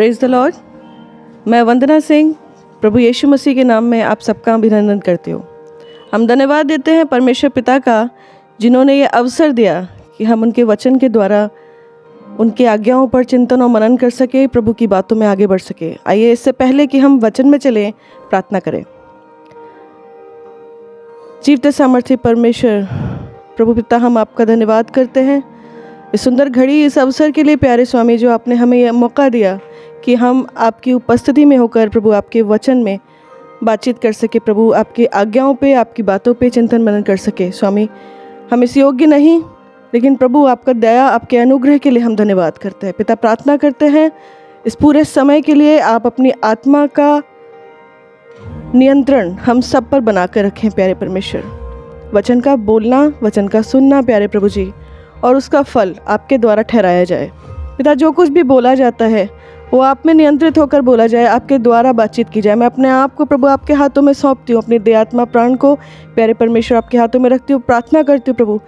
Praise the Lord. मैं वंदना सिंह प्रभु यीशु मसीह के नाम में आप सबका अभिनंदन करती हूँ। हम धन्यवाद देते हैं परमेश्वर पिता का, जिन्होंने ये अवसर दिया कि हम उनके वचन के द्वारा उनकी आज्ञाओं पर चिंतन और मनन कर सके, प्रभु की बातों में आगे बढ़ सके। आइए इससे पहले कि हम वचन में चलें, प्रार्थना करें। जीवते सामर्थ्य परमेश्वर प्रभु पिता, हम आपका धन्यवाद करते हैं इस सुंदर घड़ी, इस अवसर के लिए प्यारे स्वामी, जो आपने हमें यह मौका दिया कि हम आपकी उपस्थिति में होकर प्रभु आपके वचन में बातचीत कर सके, प्रभु आपकी आज्ञाओं पे, आपकी बातों पे चिंतन मनन कर सके। स्वामी, हम इस योग्य नहीं, लेकिन प्रभु आपका दया, आपके अनुग्रह के लिए हम धन्यवाद करते हैं। पिता, प्रार्थना करते हैं इस पूरे समय के लिए आप अपनी आत्मा का नियंत्रण हम सब पर बना कर रखें प्यारे परमेश्वर। वचन का बोलना, वचन का सुनना प्यारे प्रभु जी, और उसका फल आपके द्वारा ठहराया जाए। पिता, जो कुछ भी बोला जाता है वो आप में नियंत्रित होकर बोला जाए, आपके द्वारा बातचीत की जाए। मैं अपने आप को प्रभु आपके हाथों में सौंपती हूँ, अपनी देह आत्मा प्राण को प्यारे परमेश्वर आपके हाथों में रखती हूँ। प्रार्थना करती हूँ प्रभु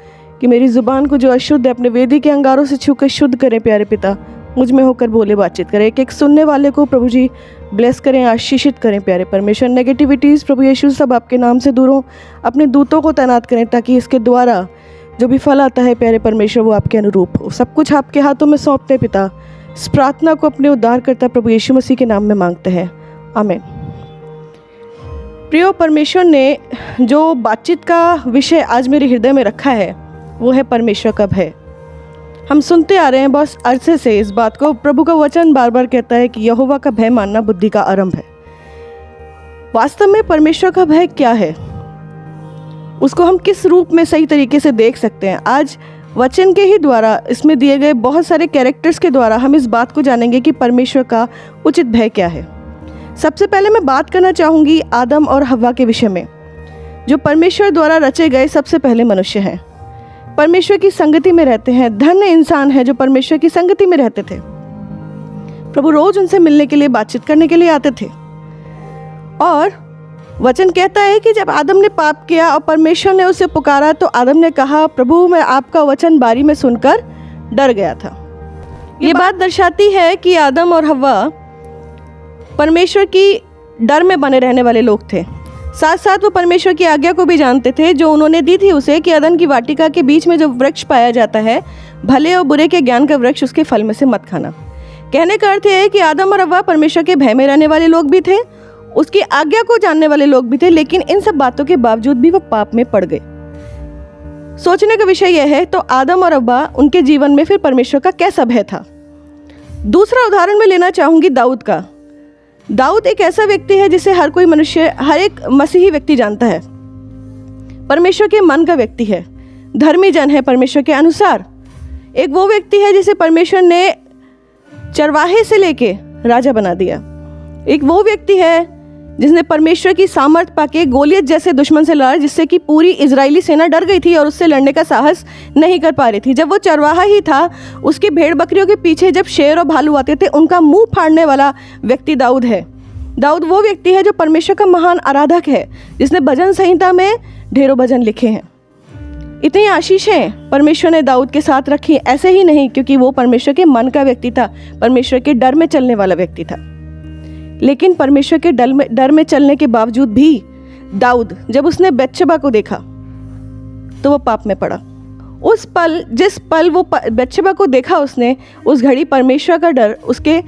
कि मेरी ज़ुबान को जो अशुद्ध है अपने वेदी के अंगारों से छू कर शुद्ध करें प्यारे पिता, मुझ में होकर बोले, बातचीत करें। एक एक सुनने वाले को प्रभु जी ब्लेस करें, आशीषित करें प्यारे परमेश्वर। नेगेटिविटीज़ प्रभु यीशु सब आपके नाम से दूर हों। अपने दूतों को तैनात करें ताकि इसके द्वारा जो भी फल आता है प्यारे परमेश्वर वो आपके अनुरूप हो। सब कुछ आपके हाथों में सौंपते पिता, इस प्रार्थना को अपने उद्धारकर्ता प्रभु यीशु मसीह के नाम में मांगते हैं, आमीन। प्रियो, परमेश्वर ने जो बातचीत का विषय आज मेरे हृदय में रखा है वो है परमेश्वर का भय। हम सुनते आ रहे हैं बहुत अरसे से इस बात को। प्रभु का वचन बार बार कहता है कि यहोवा का भय मानना बुद्धि का आरंभ है। वास्तव में परमेश्वर का भय क्या है, उसको हम किस रूप में सही तरीके से देख सकते हैं? आज वचन के ही द्वारा, इसमें दिए गए बहुत सारे कैरेक्टर्स के द्वारा हम इस बात को जानेंगे कि परमेश्वर का उचित भय क्या है। सबसे पहले मैं बात करना चाहूँगी आदम और हव्वा के विषय में, जो परमेश्वर द्वारा रचे गए सबसे पहले मनुष्य हैं। परमेश्वर की संगति में रहते हैं। धन्य इंसान है जो परमेश्वर की संगति में रहते थे। प्रभु रोज उनसे मिलने के लिए, बातचीत करने के लिए आते थे। और वचन कहता है कि जब आदम ने पाप किया और परमेश्वर ने उसे पुकारा तो आदम ने कहा, प्रभु मैं आपका वचन बारी में सुनकर डर गया था। ये बात दर्शाती है कि आदम और हव्वा परमेश्वर की डर में बने रहने वाले लोग थे। साथ साथ वो परमेश्वर की आज्ञा को भी जानते थे जो उन्होंने दी थी उसे, कि अदन की वाटिका के बीच में जो वृक्ष पाया जाता है, भले और बुरे के ज्ञान का वृक्ष, उसके फल में से मत खाना। कहने का अर्थ है कि आदम और हव्वा परमेश्वर के भय में रहने वाले लोग भी थे, उसकी आज्ञा को जानने वाले लोग भी थे, लेकिन इन सब बातों के बावजूद भी वो पाप में पड़ गए। सोचने का विषय यह है, तो आदम और हव्वा, उनके जीवन में फिर परमेश्वर का कैसा भय था? दूसरा उदाहरण मैं लेना चाहूंगी दाऊद का। दाऊद एक ऐसा व्यक्ति है जिसे हर कोई मनुष्य, हर एक मसीही व्यक्ति जानता है। परमेश्वर के मन का व्यक्ति है, धर्मी जन है परमेश्वर के अनुसार। एक वो व्यक्ति है जिसे परमेश्वर ने चरवाहे से लेके राजा बना दिया। एक वो व्यक्ति है जिसने परमेश्वर की सामर्थ पाके गोलियत जैसे दुश्मन से लड़ा, जिससे कि पूरी इजरायली सेना डर गई थी और उससे लड़ने का साहस नहीं कर पा रही थी। जब वो चरवाहा ही था, उसकी भेड़ बकरियों के पीछे जब शेर और भालू आते थे, उनका मुंह फाड़ने वाला व्यक्ति दाऊद है। दाऊद वो व्यक्ति है जो परमेश्वर का महान आराधक है, जिसने भजन संहिता में ढेरों भजन लिखे हैं। इतनी आशीषें परमेश्वर ने दाऊद के साथ रखी, ऐसे ही नहीं क्योंकि वो परमेश्वर के मन का व्यक्ति था, परमेश्वर के डर में चलने वाला व्यक्ति था। लेकिन परमेश्वर के डर में चलने के बावजूद भी दाऊद, जब उसने बत्शेबा को देखा तो वो पाप में पड़ा। उस पल, जिस पल वो बत्शेबा को देखा उसने, उस घड़ी परमेश्वर का डर उसके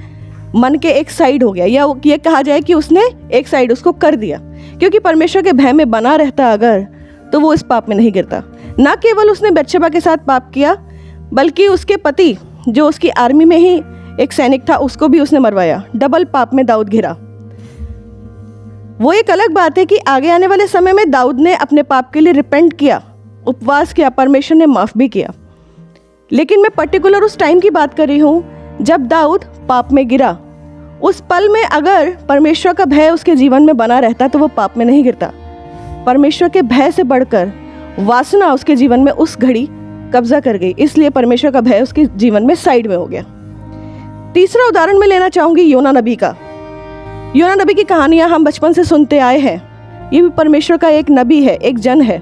मन के एक साइड हो गया, या ये कहा जाए कि उसने एक साइड उसको कर दिया। क्योंकि परमेश्वर के भय में बना रहता अगर, तो वो इस पाप में नहीं गिरता। ना केवल उसने बत्शेबा के साथ पाप किया, बल्कि उसके पति जो उसकी आर्मी में ही एक सैनिक था, उसको भी उसने मरवाया। डबल पाप में दाऊद घिरा। वो एक अलग बात है कि आगे आने वाले समय में दाऊद ने अपने पाप के लिए रिपेंट किया, उपवास किया, परमेश्वर ने माफ भी किया। लेकिन मैं पर्टिकुलर उस टाइम की बात कर रही हूँ जब दाऊद पाप में गिरा। उस पल में अगर परमेश्वर का भय उसके जीवन में बना रहता तो वो पाप में नहीं गिरता। परमेश्वर के भय से बढ़कर वासना उसके जीवन में उस घड़ी कब्जा कर गई, इसलिए परमेश्वर का भय उसके जीवन में साइड में हो गया। तीसरा उदाहरण मैं लेना चाहूंगी योना नबी का। योना नबी की कहानियां हम बचपन से सुनते आए हैं। ये भी परमेश्वर का एक नबी है, एक जन है,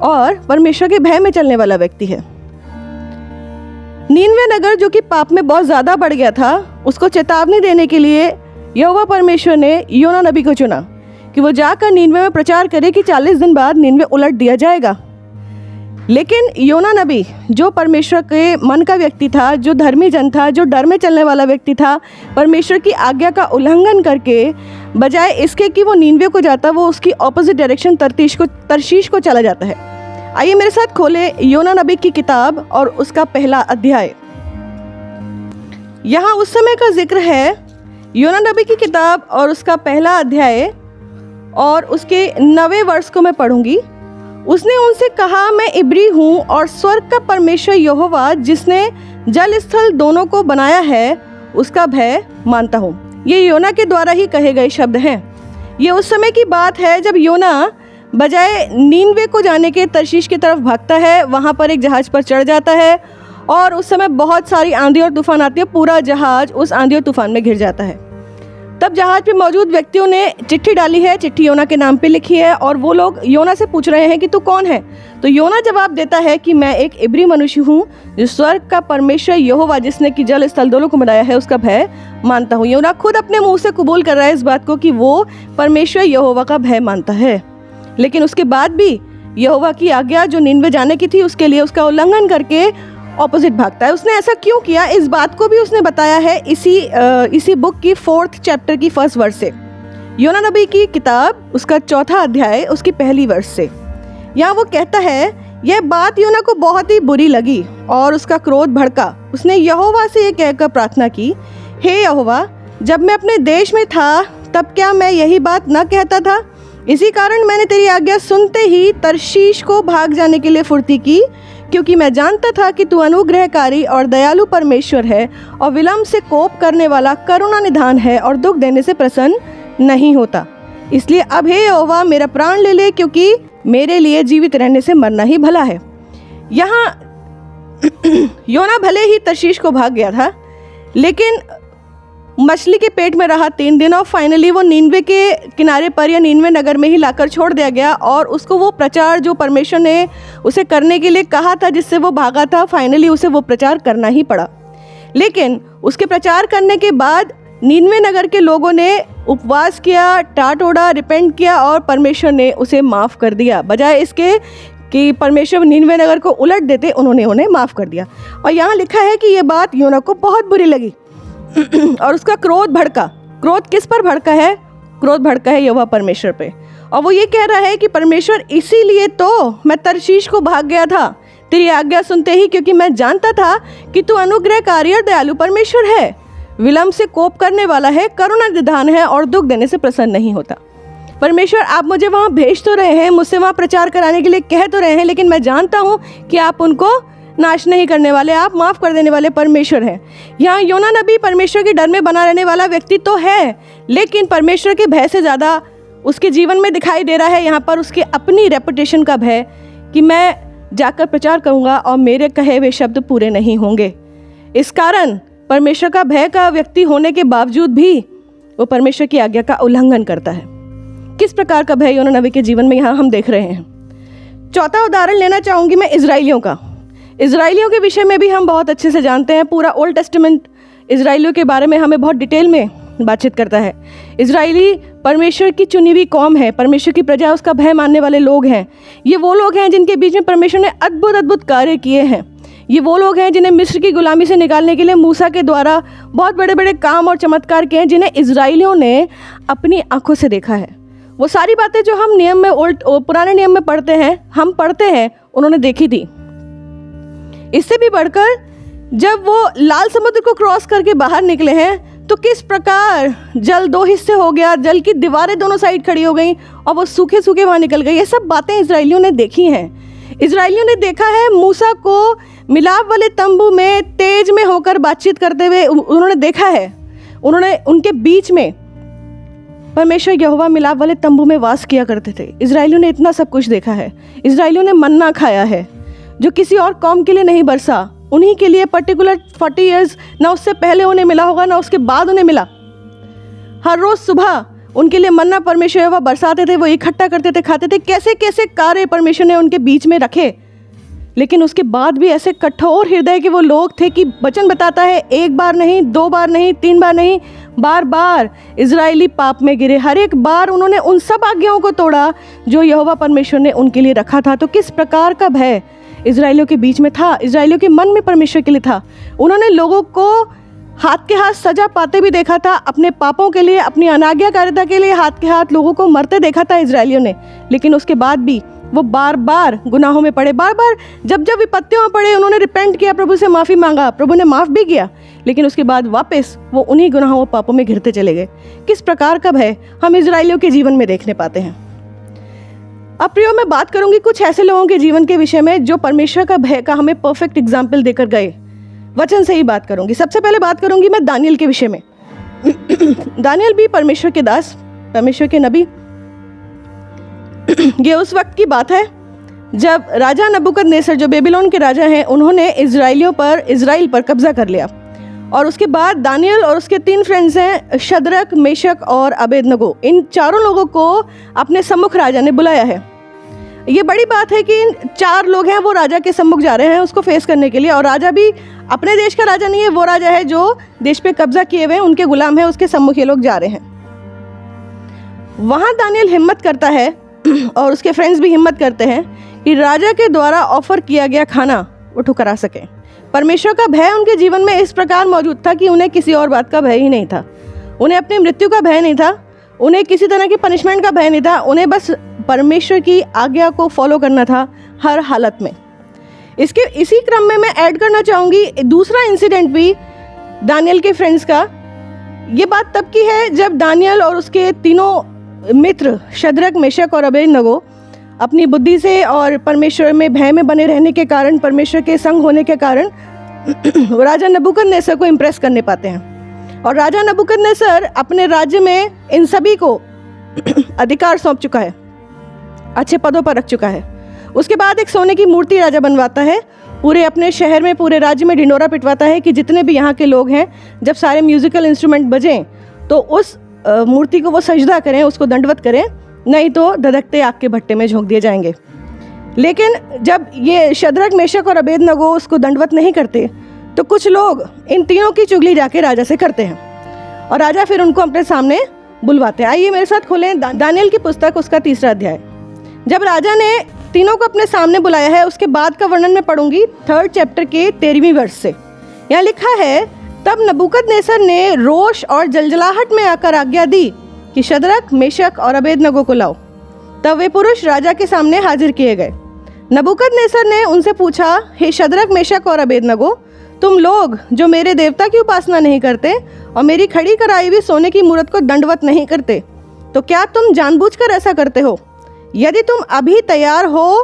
और परमेश्वर के भय में चलने वाला व्यक्ति है। नीनवे नगर जो कि पाप में बहुत ज़्यादा बढ़ गया था, उसको चेतावनी देने के लिए यहोवा परमेश्वर ने योना नबी को चुना कि वो जाकर नीनवे में प्रचार करे कि 40 दिन बाद नीनवे उलट दिया जाएगा। लेकिन योना नबी जो परमेश्वर के मन का व्यक्ति था, जो धर्मी जन था, जो डर में चलने वाला व्यक्ति था, परमेश्वर की आज्ञा का उल्लंघन करके बजाय इसके कि वो नीनवे को जाता, वो उसकी ऑपोजिट डायरेक्शन तरशीश को चला जाता है। आइए मेरे साथ खोले योना नबी की किताब और उसका पहला अध्याय। यहाँ उस समय का जिक्र है, योना नबी की किताब और उसका पहला अध्याय और उसके 9वें वर्ष को मैं पढ़ूंगी। उसने उनसे कहा, मैं इब्री हूँ और स्वर्ग का परमेश्वर यहोवा जिसने जल स्थल दोनों को बनाया है उसका भय मानता हूँ। ये योना के द्वारा ही कहे गए शब्द हैं। ये उस समय की बात है जब योना बजाय नीनवे को जाने के तरशीश की तरफ भागता है, वहाँ पर एक जहाज़ पर चढ़ जाता है और उस समय बहुत सारी आंधी और तूफान आती है। पूरा जहाज़ उस आंधी और तूफान में घिर जाता है। तब जहाज़ पे मौजूद व्यक्तियों ने चिट्ठी डाली है, चिट्ठी योना के नाम पे लिखी है और वो लोग योना से पूछ रहे हैं कि तू कौन है। तो योना जवाब देता है कि मैं एक इब्री मनुष्य हूँ जो स्वर्ग का परमेश्वर यहोवा जिसने कि जल स्थल दोनों को बनाया है उसका भय मानता हूँ। योना खुद अपने मुँह से कबूल कर रहा है इस बात को कि वो परमेश्वर यहोवा का भय मानता है, लेकिन उसके बाद भी यहोवा की आज्ञा जो नीनवे जाने की थी उसके लिए उसका उल्लंघन करके ऑपोजिट भागता है। उसने ऐसा क्यों किया, इस बात को भी उसने बताया है इसी बुक की 4th चैप्टर की 1st वर्स से। योना नबी की किताब उसका 4था अध्याय उसकी पहली वर्स से। यहाँ वो कहता है, यह बात योना को बहुत ही बुरी लगी और उसका क्रोध भड़का। उसने यहोवा से ये कहकर प्रार्थना की, हे यहोवा, जब मैं अपने देश में था तब क्या मैं यही बात न कहता था? इसी कारण मैंने तेरी आज्ञा सुनते ही तरशीश को भाग जाने के लिए फुर्ती की, क्योंकि मैं जानता था कि तू अनुग्रहकारी और दयालु परमेश्वर है और विलम्ब से कोप करने वाला, करुणा निधान है और दुख देने से प्रसन्न नहीं होता। इसलिए अब हे यहोवा मेरा प्राण ले ले, क्योंकि मेरे लिए जीवित रहने से मरना ही भला है। यहाँ योना भले ही तरशीश को भाग गया था, लेकिन मछली के पेट में रहा 3 दिन और फाइनली वो नीनवे के किनारे पर या नीनवे नगर में ही लाकर छोड़ दिया गया और उसको वो प्रचार जो परमेश्वर ने उसे करने के लिए कहा था, जिससे वो भागा था, फाइनली उसे वो प्रचार करना ही पड़ा। लेकिन उसके प्रचार करने के बाद नीनवे नगर के लोगों ने उपवास किया, टाटोड़ा, रिपेंट किया और परमेश्वर ने उसे माफ़ कर दिया। बजाय इसके कि परमेश्वर नीनवे नगर को उलट देते, उन्होंने उन्हें माफ़ कर दिया। और यहाँ लिखा है कि ये बात योना को बहुत बुरी लगी और उसका क्रोध भड़का। क्रोध किस पर भड़का है? क्रोध भड़का है यहोवा परमेश्वर पे। और वो ये कह रहा है कि परमेश्वर, इसीलिए तो मैं तरशीश को भाग गया था तेरी आज्ञा सुनते ही, क्योंकि मैं जानता था कि तू अनुग्रहकारी और दयालु परमेश्वर है, विलम्ब से कोप करने वाला है, करुणा निधान है और दुख देने से प्रसन्न नहीं होता। परमेश्वर, आप मुझे वहाँ भेज तो रहे हैं, मुझसे वहाँ प्रचार कराने के लिए कह तो रहे हैं, लेकिन मैं जानता हूँ कि आप उनको नाश नहीं करने वाले, आप माफ़ कर देने वाले परमेश्वर हैं। यहाँ योना नबी परमेश्वर के डर में बना रहने वाला व्यक्ति तो है, लेकिन परमेश्वर के भय से ज़्यादा उसके जीवन में दिखाई दे रहा है यहाँ पर उसके अपनी रेपुटेशन का भय, कि मैं जाकर प्रचार करूँगा और मेरे कहे हुए शब्द पूरे नहीं होंगे। इस कारण परमेश्वर का भय का व्यक्ति होने के बावजूद भी वो परमेश्वर की आज्ञा का उल्लंघन करता है। किस प्रकार का भय योना नबी के जीवन में यहाँ हम देख रहे हैं। चौथा उदाहरण लेना चाहूँगी मैं इजराइलियों का। इजराइलियों के विषय में भी हम बहुत अच्छे से जानते हैं। पूरा ओल्ड टेस्टामेंट इजराइलियों के बारे में हमें बहुत डिटेल में बातचीत करता है। इजराइली परमेश्वर की चुनी हुई कौम है, परमेश्वर की प्रजा, उसका भय मानने वाले लोग हैं। ये वो लोग हैं जिनके बीच में परमेश्वर ने अद्भुत अद्भुत कार्य किए हैं। ये वो लोग हैं जिन्हें मिस्र की गुलामी से निकालने के लिए मूसा के द्वारा बहुत बड़े बड़े काम और चमत्कार किए हैं, जिन्हें इजराइलियों ने अपनी आंखों से देखा है। वो सारी बातें जो हम नियम में पुराने नियम में पढ़ते हैं उन्होंने देखी थी। इससे भी बढ़कर जब वो लाल समुद्र को क्रॉस करके बाहर निकले हैं तो किस प्रकार जल 2 हिस्से हो गया, जल की दीवारें दोनों साइड खड़ी हो गई और वो सूखे सूखे वहाँ निकल गए। ये सब बातें इजराइलियों ने देखी हैं। इजराइलियों ने देखा है मूसा को मिलाप वाले तंबू में तेज में होकर बातचीत करते हुए उन्होंने देखा है। उनके बीच में परमेश्वर यहोवा मिलाप वाले तंबू में वास किया करते थे। इजराइलियों ने इतना सब कुछ देखा है। इजराइलियों ने मन्ना खाया है जो किसी और कौम के लिए नहीं बरसा, उन्हीं के लिए पर्टिकुलर 40 ईयर्स, ना उससे पहले उन्हें मिला होगा ना उसके बाद उन्हें मिला। हर रोज़ सुबह उनके लिए मन्ना परमेश्वर यहोवा बरसाते थे, वो इकट्ठा करते थे, खाते थे। कैसे कैसे कार्य परमेश्वर ने उनके बीच में रखे। लेकिन उसके बाद भी ऐसे कठोर हृदय के वो लोग थे कि वचन बताता है एक बार नहीं, 2 बार नहीं, 3 बार नहीं, बार बार इजरायली पाप में गिरे। हर एक बार उन्होंने उन सब आज्ञाओं को तोड़ा जो यहोवा परमेश्वर ने उनके लिए रखा था। तो किस प्रकार का भय इजरायलियों के बीच में था, इजरायलियों के मन में परमेश्वर के लिए था। उन्होंने लोगों को हाथ के हाथ सजा पाते भी देखा था, अपने पापों के लिए, अपनी अनाज्ञाकारिता के लिए हाथ के हाथ लोगों को मरते देखा था इजरायलियों ने। लेकिन उसके बाद भी वो बार बार गुनाहों में पड़े, बार बार जब जब विपत्तियों में पड़े उन्होंने रिपेंट किया, प्रभु से माफ़ी मांगा, प्रभु ने माफ़ भी किया, लेकिन उसके बाद वापस वो उन्हीं गुनाहों पापों में घिरते चले गए। किस प्रकार का भय हम इजरायलियों के जीवन में देखने पाते हैं। अब प्रियो, मैं बात करूंगी कुछ ऐसे लोगों के जीवन के विषय में जो परमेश्वर का भय का हमें परफेक्ट एग्जाम्पल देकर गए। वचन से ही बात करूंगी। सबसे पहले बात करूंगी मैं दानियल के विषय में। दानियल भी परमेश्वर के दास, परमेश्वर के नबी। ये उस वक्त की बात है जब राजा नबूकदनेस्सर, जो बेबीलोन के राजा हैं, उन्होंने इजराइल पर कब्जा कर लिया। और उसके बाद दानियल और उसके 3 फ्रेंड्स हैं, शद्रक, मेशक और अबेदनगो, इन चारों लोगों को अपने सम्मुख राजा ने बुलाया है। ये बड़ी बात है कि इन 4 लोग हैं वो राजा के सम्मुख जा रहे हैं उसको फेस करने के लिए। और राजा भी अपने देश का राजा नहीं है, वो राजा है जो देश पे कब्जा किए हुए हैं, उनके गुलाम हैं, उसके सम्मुख ये लोग जा रहे हैं। वहाँ दानियल हिम्मत करता है और उसके फ्रेंड्स भी हिम्मत करते हैं कि राजा के द्वारा ऑफर किया गया खाना वो ठुकरा सकें। परमेश्वर का भय उनके जीवन में इस प्रकार मौजूद था कि उन्हें किसी और बात का भय ही नहीं था। उन्हें अपनी मृत्यु का भय नहीं था, उन्हें किसी तरह की पनिशमेंट का भय नहीं था, उन्हें बस परमेश्वर की आज्ञा को फॉलो करना था हर हालत में। इसी क्रम में मैं ऐड करना चाहूँगी दूसरा इंसिडेंट भी दानियल के फ्रेंड्स का। ये बात तब की है जब दानियल और उसके तीनों मित्र शद्रक, मेशक और अबेदनगो अपनी बुद्धि से और परमेश्वर में भय में बने रहने के कारण, परमेश्वर के संग होने के कारण राजा नबूकदनेस्सर को इम्प्रेस करने पाते हैं। और राजा नबूकदनेस्सर अपने राज्य में इन सभी को अधिकार सौंप चुका है, अच्छे पदों पर रख चुका है। उसके बाद एक सोने की मूर्ति राजा बनवाता है, पूरे अपने शहर में, पूरे राज्य में ढिंडोरा पिटवाता है कि जितने भी यहाँ के लोग हैं, जब सारे म्यूजिकल इंस्ट्रूमेंट बजें तो उस मूर्ति को वो सजदा करें, उसको दंडवत करें, नहीं तो धधकते आग के भट्टे में झोंक दिए जाएंगे। लेकिन जब ये शद्रक, मेशक और अबेदनगो उसको दंडवत नहीं करते तो कुछ लोग इन तीनों की चुगली जाके राजा से करते हैं और राजा फिर उनको अपने सामने बुलवाते हैं। आइए मेरे साथ खोलें दानियल की पुस्तक, उसका 3रा अध्याय। जब राजा ने तीनों को अपने सामने बुलाया है, उसके बाद का वर्णन मैं पढ़ूंगी 3rd चैप्टर के 13वीं वर्ष से। यहाँ लिखा है, तब नबूकदनेस्सर ने रोष और जलजलाहट में आकर आज्ञा दी कि शद्रक, मेशक और अबेदनगो को लाओ। तब वे पुरुष राजा के सामने हाजिर किए गए। नबूकदनेस्सर ने उनसे पूछा, हे शद्रक, मेशक और अबेदनगो, तुम लोग जो मेरे देवता की उपासना नहीं करते और मेरी खड़ी कराई हुई सोने की मूर्त को दंडवत नहीं करते, तो क्या तुम जानबूझकर ऐसा करते हो? यदि तुम अभी तैयार हो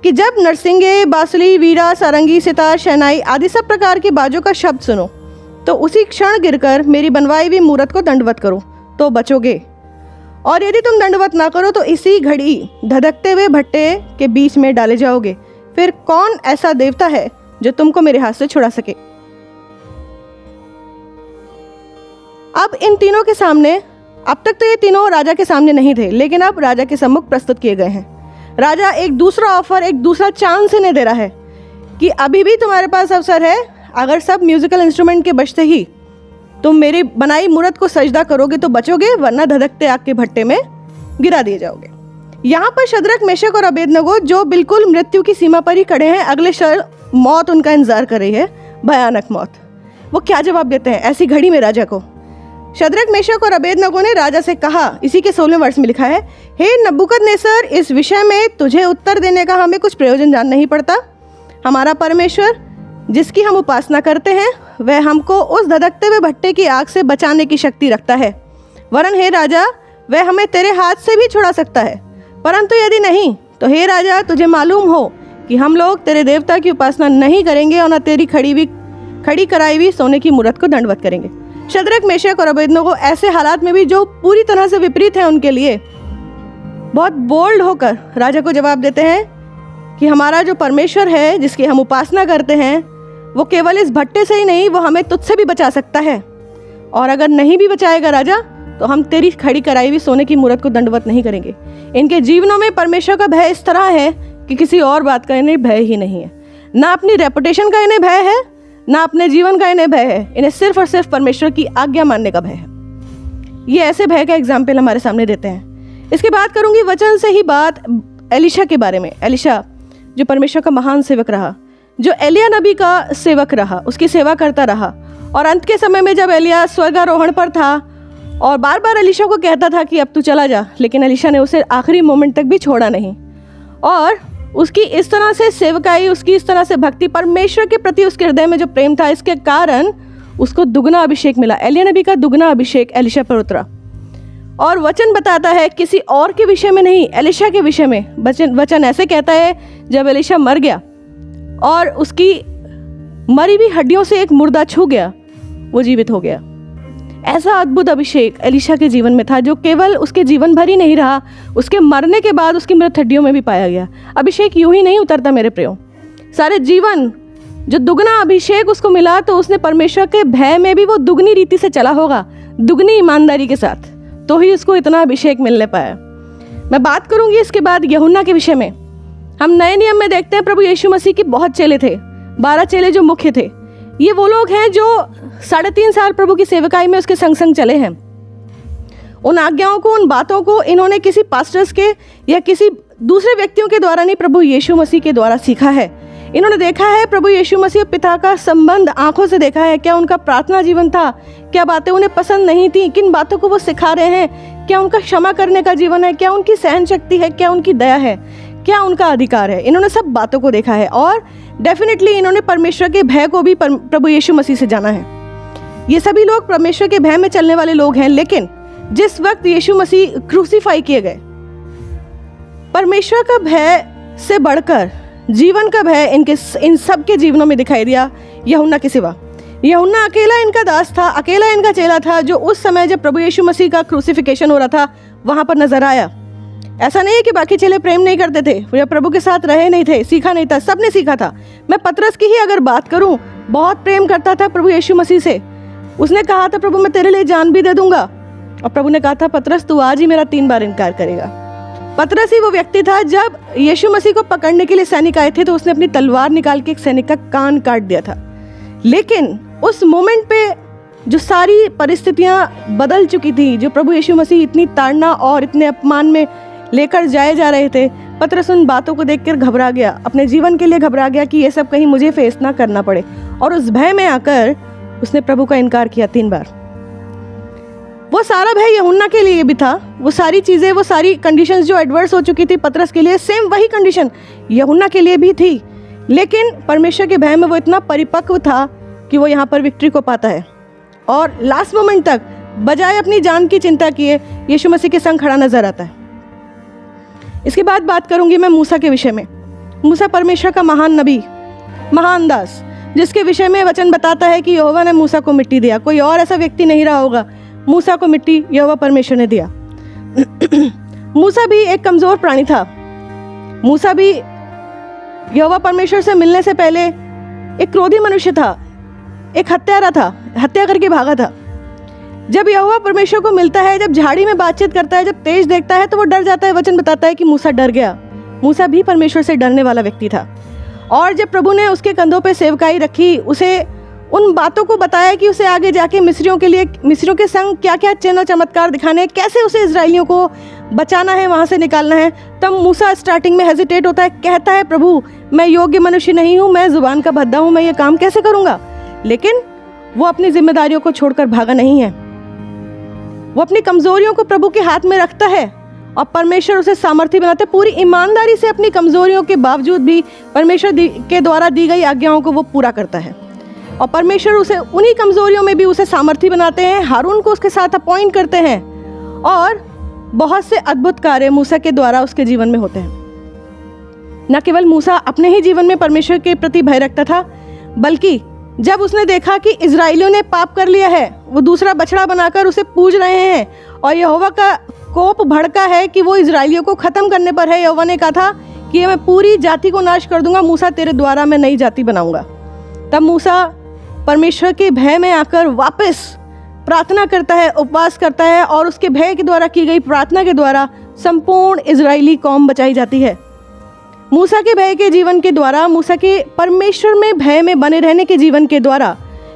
कि जब नरसिंगे, बांसुरी, वीणा, सारंगी, सितार, शहनाई आदि सब प्रकार के बाजों का शब्द सुनो, तो उसी क्षण गिरकर मेरी बनवाई हुई मूर्त को दंडवत करो तो बचोगे। और यदि तुम दंडवत ना करो तो इसी घड़ी धधकते हुए भट्टे के बीच में डाले जाओगे। फिर कौन ऐसा देवता है जो तुमको मेरे हाथ से छुड़ा सके? अब इन तीनों के सामने, अब तक तो ये तीनों राजा के सामने नहीं थे, लेकिन अब राजा के सम्मुख प्रस्तुत किए गए हैं। राजा एक दूसरा ऑफर, एक दूसरा चांस इन्हें दे रहा है कि अभी भी तुम्हारे पास अवसर है, अगर सब म्यूजिकल इंस्ट्रूमेंट के बजते ही तुम मेरी बनाई मूर्त को सजदा करोगे तो बचोगे, वरना धधकते आग के भट्टे में गिरा दिए जाओगे। यहाँ पर शद्रक, मेशक और अबेदनगो जो बिल्कुल मृत्यु की सीमा पर ही खड़े हैं, अगले क्षण मौत उनका इंतजार कर रही है, भयानक मौत। वो क्या जवाब देते हैं ऐसी घड़ी में राजा को? शद्रक, मेशक और अबेदनगो ने राजा से कहा, इसी के 16वें वर्ष में लिखा है, हे नबूकदनेस्सर, इस विषय में तुझे उत्तर देने का हमें कुछ प्रयोजन जान नहीं पड़ता। हमारा परमेश्वर जिसकी हम उपासना करते हैं वह हमको उस धधकते हुए भट्टे की आग से बचाने की शक्ति रखता है। वरन हे राजा, वह हमें तेरे हाथ से भी छुड़ा सकता है। परंतु यदि नहीं तो हे राजा, तुझे मालूम हो कि हम लोग तेरे देवता की उपासना नहीं करेंगे और न तेरी खड़ी कराई हुई सोने की मूर्त को दंडवत करेंगे। शद्रक, मेशक और अबेदनगो ऐसे हालात में भी जो पूरी तरह से विपरीत है उनके लिए, बहुत बोल्ड होकर राजा को जवाब देते हैं कि हमारा जो परमेश्वर है जिसकी हम उपासना करते हैं, वो केवल इस भट्टे से ही नहीं, वो हमें तुझसे भी बचा सकता है। और अगर नहीं भी बचाएगा राजा, तो हम तेरी खड़ी कराई हुई सोने की मूर्त को दंडवत नहीं करेंगे। इनके जीवनों में परमेश्वर का भय इस तरह है कि किसी और बात का इन्हें भय ही नहीं है। ना अपनी रेपुटेशन का इन्हें भय है, ना अपने जीवन का इन्हें भय है। इन्हें सिर्फ और सिर्फ परमेश्वर की आज्ञा मानने का भय है। ये ऐसे भय का एग्जाम्पल हमारे सामने देते हैं। इसके बाद करूँगी वचन से ही बात एलिशा के बारे में। एलिशा जो परमेश्वर का महान सेवक रहा, जो एलिया नबी का सेवक रहा, उसकी सेवा करता रहा, और अंत के समय में जब एलिया स्वर्गारोहण पर था और बार बार एलिशा को कहता था कि अब तू चला जा, लेकिन एलिशा ने उसे आखिरी मोमेंट तक भी छोड़ा नहीं। और उसकी इस तरह से सेवकाई, उसकी इस तरह से भक्ति, परमेश्वर के प्रति उसके हृदय में जो प्रेम था, इसके कारण उसको दुगना अभिषेक मिला। एलिया नबी का दुगना अभिषेक एलिशा पर उतरा। और वचन बताता है किसी और के विषय में नहीं, एलिशा के विषय में। वचन ऐसे कहता है, जब एलिशा मर गया और उसकी मरी हुई हड्डियों से एक मुर्दा छू गया, वो जीवित हो गया। ऐसा अद्भुत अभिषेक एलिशा के जीवन में था, जो केवल उसके जीवन भर ही नहीं रहा, उसके मरने के बाद उसकी मृत हड्डियों में भी पाया गया। अभिषेक यूं ही नहीं उतरता मेरे प्रियो, सारे जीवन जो दुगना अभिषेक उसको मिला, तो उसने परमेश्वर के भय में भी वो दुगनी रीति से चला होगा, दुगनी ईमानदारी के साथ, तो ही उसको इतना अभिषेक मिलने पाया। मैं बात करूंगी इसके बाद यूहन्ना के विषय में। हम नए नियम में देखते हैं प्रभु यीशु मसीह के बहुत चेले थे, 12 चेले जो मुख्य थे। ये वो लोग हैं जो 3.5 साल प्रभु की सेवकाई में उसके संग संग चले हैं। उन आज्ञाओं को, उन बातों को इन्होंने किसी पास्टर्स के या किसी दूसरे व्यक्तियों के द्वारा नहीं, प्रभु यीशु मसीह के द्वारा सीखा है। इन्होंने देखा है प्रभु यीशु मसीह पिता का संबंध, आंखों से देखा है। क्या उनका प्रार्थना जीवन था, क्या बातें उन्हें पसंद नहीं थी, किन बातों को वो सिखा रहे हैं, क्या उनका क्षमा करने का जीवन है, क्या उनकी सहन शक्ति है, क्या उनकी दया है, क्या उनका अधिकार है। इन्होंने सब बातों को देखा है और डेफिनेटली इन्होंने परमेश्वर के भय को भी प्रभु यीशु मसीह से जाना है। ये सभी लोग परमेश्वर के भय में चलने वाले लोग हैं। लेकिन जिस वक्त यीशु मसीह क्रूसीफाई किए गए, परमेश्वर का भय से बढ़कर जीवन का भय इन सब के जीवनों में दिखाई दिया यूहन्ना के सिवा। यूहन्ना अकेला इनका दास था, अकेला इनका चेला था, जो उस समय जब प्रभु यीशु मसीह का क्रूसिफिकेशन हो रहा था वहां पर नजर आया। ऐसा नहीं है कि बाकी चेले प्रेम नहीं करते थे, वो प्रभु के साथ रहे नहीं थे, सीखा नहीं था, सबने सीखा था। मैं पतरस की ही अगर बात करूं, बहुत प्रेम करता था प्रभु यीशु मसीह से। उसने कहा था, प्रभु मैं तेरे लिए जान भी दे दूंगा, और प्रभु ने कहा था, पतरस तू आज ही मेरा 3 बार इनकार करेगा। पतरस ही वो व्यक्ति था, जब यीशु मसीह को पकड़ने के लिए सैनिक आए थे तो उसने अपनी तलवार निकाल के एक सैनिक का कान काट दिया था। लेकिन उस मोमेंट पे जो सारी परिस्थितियां बदल चुकी थी, जो प्रभु यीशु मसीह इतनी ताड़ना और इतने अपमान में लेकर जाए जा रहे थे, पतरस उन बातों को देखकर घबरा गया, अपने जीवन के लिए घबरा गया कि ये सब कहीं मुझे फेस ना करना पड़े। और उस भय में आकर उसने प्रभु का इनकार किया 3 बार। वो सारा भय यूहन्ना के लिए भी था। वो सारी चीज़ें, वो सारी कंडीशंस जो एडवर्स हो चुकी थी पतरस के लिए, सेम वही कंडीशन यूहन्ना के लिए भी थी। लेकिन परमेश्वर के भय में वो इतना परिपक्व था कि वो यहाँ पर विक्ट्री को पाता है और लास्ट मोमेंट तक बजाय अपनी जान की चिंता किए यीशु मसीह के संग खड़ा नजर आता है। इसके बाद बात करूंगी मैं मूसा के विषय में। मूसा परमेश्वर का महान नबी, महान दास, जिसके विषय में वचन बताता है कि यहोवा ने मूसा को मिट्टी दिया। कोई और ऐसा व्यक्ति नहीं रहा होगा, मूसा को मिट्टी यहोवा परमेश्वर ने दिया। मूसा भी एक कमजोर प्राणी था। मूसा भी यहोवा परमेश्वर से मिलने से पहले एक क्रोधी मनुष्य था, एक हत्यारा था, हत्या करके भागा था। जब यहोवा परमेश्वर को मिलता है, जब झाड़ी में बातचीत करता है, जब तेज देखता है तो वो डर जाता है। वचन बताता है कि मूसा डर गया। मूसा भी परमेश्वर से डरने वाला व्यक्ति था। और जब प्रभु ने उसके कंधों पे सेवकाई रखी, उसे उन बातों को बताया कि उसे आगे जाके मिस्रियों के संग क्या क्या चिन्ह चमत्कार दिखाने हैं, कैसे उसे इजराइलियों को बचाना है, वहाँ से निकालना है, तब मूसा स्टार्टिंग में हेजिटेट होता है, कहता है प्रभु मैं योग्य मनुष्य नहीं हूँ, मैं जुबान का भद्दा हूँ, मैं ये काम कैसे करूँगा। लेकिन वो अपनी जिम्मेदारियों को छोड़कर भागा नहीं है। वो अपनी कमजोरियों को प्रभु के हाथ में रखता है और परमेश्वर उसे सामर्थ्य बनाते। पूरी ईमानदारी से अपनी कमजोरियों के बावजूद भी परमेश्वर के द्वारा दी गई आज्ञाओं को वो पूरा करता है और परमेश्वर उसे उन्हीं कमजोरियों में भी उसे सामर्थ्य बनाते हैं। हारून को उसके साथ अपॉइंट करते हैं और बहुत से अद्भुत कार्य मूसा के द्वारा उसके जीवन में होते हैं। न केवल मूसा अपने ही जीवन में परमेश्वर के प्रति भय रखता था, बल्कि जब उसने देखा कि इजराइलियों ने पाप कर लिया है, वो दूसरा बछड़ा बनाकर उसे पूज रहे हैं और यहोवा का कोप भड़का है कि वो इजराइलियों को खत्म करने पर है। यहोवा ने कहा था कि मैं पूरी जाति को नाश कर दूंगा, मूसा तेरे द्वारा मैं नई जाति बनाऊंगा। तब मूसा परमेश्वर के भय में आकर वापस प्रार्थना करता है, उपवास करता है और उसके भय के द्वारा की गई प्रार्थना के द्वारा संपूर्ण इजरायली कौम बचाई जाती है। मूसा के भय के जीवन के द्वारा, मूसा के परमेश्वर में भय में बने रहने के जीवन के द्वारा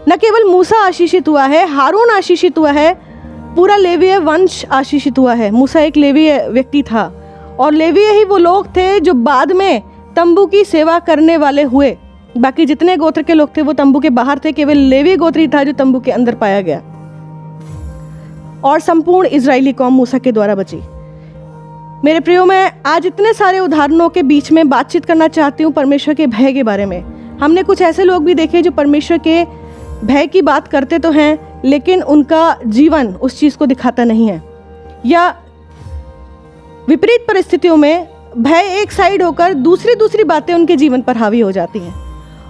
न केवल मूसा आशीषित हुआ है, हारून आशीषित हुआ है, पूरा लेवीय वंश आशीषित हुआ है। मूसा एक लेवीय व्यक्ति था और लेवीय ही वो लोग थे जो बाद में तंबू की सेवा करने वाले हुए। बाकी जितने गोत्र के लोग थे वो तंबू के बाहर थे, केवल लेवी गोत्र ही था जो तंबू के अंदर पाया गया और संपूर्ण इजरायली कौम मूसा के द्वारा बची। मेरे प्रियो, मैं आज इतने सारे उदाहरणों के बीच में बातचीत करना चाहती हूँ परमेश्वर के भय के बारे में। हमने कुछ ऐसे लोग भी देखे जो परमेश्वर के भय की बात करते तो हैं, लेकिन उनका जीवन उस चीज़ को दिखाता नहीं है, या विपरीत परिस्थितियों में भय एक साइड होकर दूसरी बातें उनके जीवन पर हावी हो जाती हैं।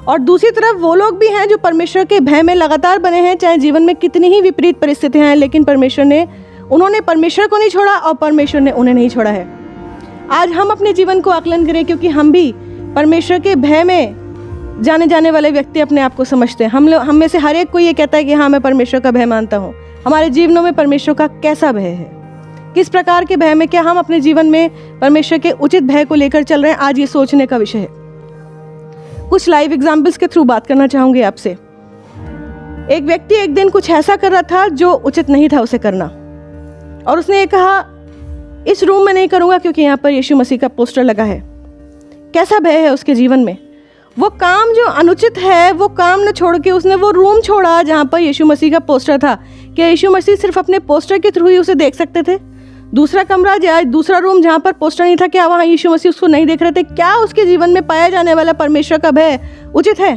और दूसरी तरफ वो लोग भी हैं जो परमेश्वर के भय में लगातार बने हैं, चाहे जीवन में कितनी ही विपरीत परिस्थितियां हैं, लेकिन उन्होंने परमेश्वर को नहीं छोड़ा और परमेश्वर ने उन्हें नहीं छोड़ा है। आज हम अपने जीवन को आकलन करें, क्योंकि हम भी परमेश्वर के भय में जाने जाने वाले व्यक्ति अपने आप को समझते हैं। हम में से हर एक कोई ये कहता है कि हाँ, मैं परमेश्वर का भय मानता हूँ। हमारे जीवनों में परमेश्वर का कैसा भय है, किस प्रकार के भय में, क्या हम अपने जीवन में परमेश्वर के उचित भय को लेकर चल रहे हैं, आज ये सोचने का विषय है। कुछ लाइव एग्जाम्पल्स के थ्रू बात करना चाहूँगी आपसे। एक व्यक्ति एक दिन कुछ ऐसा कर रहा था जो उचित नहीं था उसे करना, और उसने ये कहा, इस रूम में नहीं करूँगा क्योंकि यहाँ पर यीशु मसीह का पोस्टर लगा है। कैसा भय है उसके जीवन में। वो काम जो अनुचित है वो काम न छोड़ के उसने वो रूम छोड़ा जहाँ पर यीशु मसीह का पोस्टर था। क्या यीशु मसीह सिर्फ अपने पोस्टर के थ्रू ही उसे देख सकते थे? दूसरा कमरा या दूसरा रूम जहाँ पर पोस्टर नहीं था, क्या वहाँ यीशु मसीह उसको नहीं देख रहे थे? क्या उसके जीवन में पाया जाने वाला परमेश्वर का भय उचित है?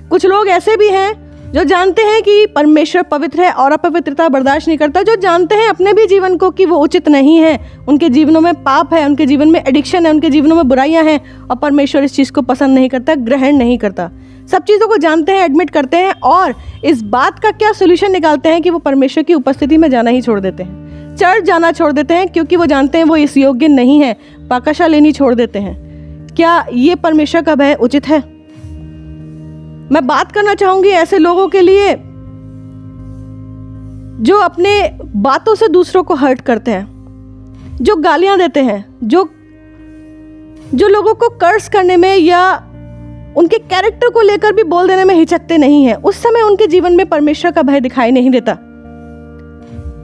कुछ लोग ऐसे भी हैं जो जानते हैं कि परमेश्वर पवित्र है और अपवित्रता बर्दाश्त नहीं करता, जो जानते हैं अपने भी जीवन को कि वो उचित नहीं है, उनके जीवनों में पाप है, उनके जीवन में एडिक्शन है, उनके जीवनों में बुराइयां हैं, और परमेश्वर इस चीज़ को पसंद नहीं करता, ग्रहण नहीं करता। सब चीज़ों को जानते हैं, एडमिट करते हैं, और इस बात का क्या सोल्यूशन निकालते हैं कि वो परमेश्वर की उपस्थिति में जाना ही छोड़ देते हैं, चर्च जाना छोड़ देते हैं, क्योंकि वो जानते हैं वो इस योग्य नहीं है, पाकशा लेनी छोड़ देते हैं। क्या ये परमेश्वर का भय उचित है? मैं बात करना चाहूंगी ऐसे लोगों के लिए जो अपने बातों से दूसरों को हर्ट करते हैं, जो गालियां देते हैं, जो लोगों को कर्स करने में या उनके कैरेक्टर को लेकर भी बोल देने में हिचकते नहीं हैं। उस समय उनके जीवन में परमेश्वर का भय दिखाई नहीं देता।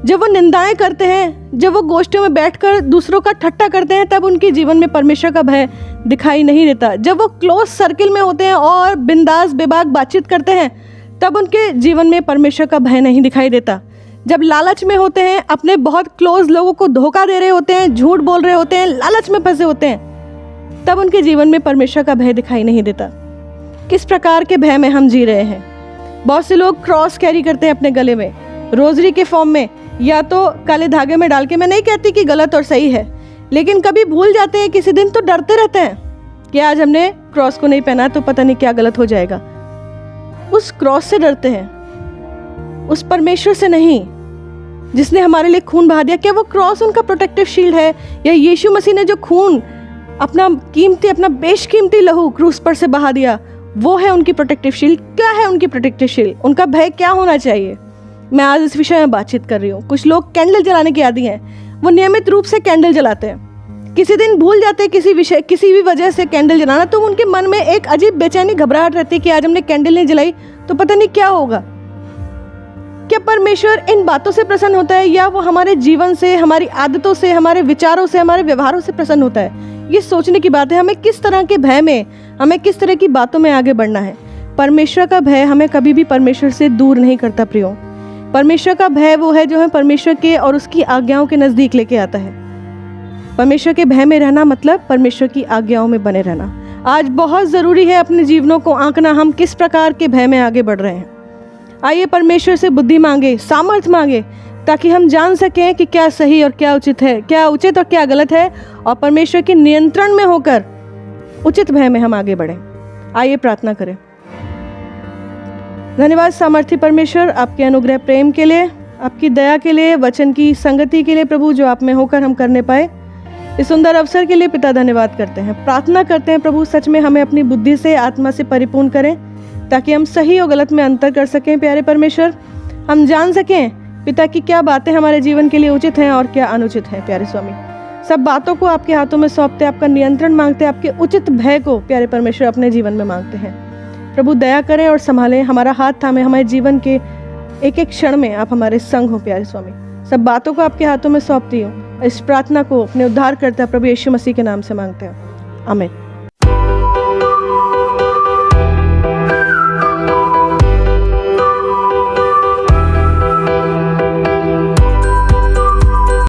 जब वो निंदाएं करते हैं, जब वो गोष्ठियों में बैठकर दूसरों का ठट्टा करते हैं, तब उनके जीवन में परमेश्वर का भय दिखाई नहीं देता। जब वो क्लोज सर्किल में होते हैं और बिंदास बेबाक बातचीत करते हैं, तब उनके जीवन में परमेश्वर का भय नहीं दिखाई देता। जब लालच में होते हैं, अपने बहुत क्लोज लोगों को धोखा दे रहे होते हैं, झूठ बोल रहे होते हैं, लालच में फंसे होते हैं, तब उनके जीवन में परमेश्वर का भय दिखाई नहीं देता। किस प्रकार के भय में हम जी रहे हैं? बहुत से लोग क्रॉस कैरी करते हैं अपने गले में, रोजरी के फॉर्म में, या तो काले धागे में डाल के। मैं नहीं कहती कि गलत और सही है, लेकिन कभी भूल जाते हैं किसी दिन, तो डरते रहते हैं कि आज हमने क्रॉस को नहीं पहना तो पता नहीं क्या गलत हो जाएगा। उस क्रॉस से डरते हैं, उस परमेश्वर से नहीं जिसने हमारे लिए खून बहा दिया। क्या वो क्रॉस उनका प्रोटेक्टिव शील्ड है? या यीशु मसीह ने जो खून, अपना बेशकीमती लहू क्रूस पर से बहा दिया, वो है उनकी प्रोटेक्टिव शील्ड? क्या है उनकी प्रोटेक्टिव शील्ड? उनका भय क्या होना चाहिए? मैं आज इस विषय में बातचीत कर रही हूँ। कुछ लोग कैंडल जलाने के आदी हैं, वो नियमित रूप से कैंडल जलाते हैं। किसी दिन भूल जाते हैं किसी भी वजह से कैंडल जलाना, तो उनके मन में एक अजीब बेचैनी, घबराहट रहती है कि आज हमने कैंडल नहीं जलाई तो पता नहीं क्या होगा। क्या परमेश्वर इन बातों से प्रसन्न होता है, या वो हमारे जीवन से, हमारी आदतों से, हमारे विचारों से, हमारे व्यवहारों से प्रसन्न होता है? ये सोचने की बात है। हमें किस तरह के भय में, हमें किस तरह की बातों में आगे बढ़ना है। परमेश्वर का भय हमें कभी भी परमेश्वर से दूर नहीं करता प्रियो। परमेश्वर का भय वो है जो हमें परमेश्वर के और उसकी आज्ञाओं के नज़दीक लेके आता है। परमेश्वर के भय में रहना मतलब परमेश्वर की आज्ञाओं में बने रहना। आज बहुत ज़रूरी है अपने जीवनों को आंकना, हम किस प्रकार के भय में आगे बढ़ रहे हैं। आइए परमेश्वर से बुद्धि मांगे, सामर्थ मांगे, ताकि हम जान सकें कि क्या सही और क्या उचित है, क्या उचित और क्या गलत है, और परमेश्वर के नियंत्रण में होकर उचित भय में हम आगे बढ़ें। आइए प्रार्थना करें। धन्यवाद सामर्थी परमेश्वर, आपके अनुग्रह प्रेम के लिए, आपकी दया के लिए, वचन की संगति के लिए प्रभु, जो आप में होकर हम करने पाए। इस सुंदर अवसर के लिए पिता धन्यवाद करते हैं, प्रार्थना करते हैं प्रभु, सच में हमें अपनी बुद्धि से, आत्मा से परिपूर्ण करें, ताकि हम सही और गलत में अंतर कर सकें। प्यारे परमेश्वर, हम जान सकें पिता की क्या बातें हमारे जीवन के लिए उचित हैं और क्या अनुचित हैं। प्यारे स्वामी, सब बातों को आपके हाथों में सौंपते, आपका नियंत्रण मांगते, आपके उचित भय को प्यारे परमेश्वर अपने जीवन में मांगते हैं। प्रभु दया करें और संभालें, हमारा हाथ थामे, हमारे जीवन के एक एक क्षण में आप हमारे संग हो प्यारे स्वामी। सब बातों को आपके हाथों में सौंपती हूँ। इस प्रार्थना को अपने उद्धारकर्ता प्रभु यीशु मसीह के नाम से मांगते हैं, आमीन।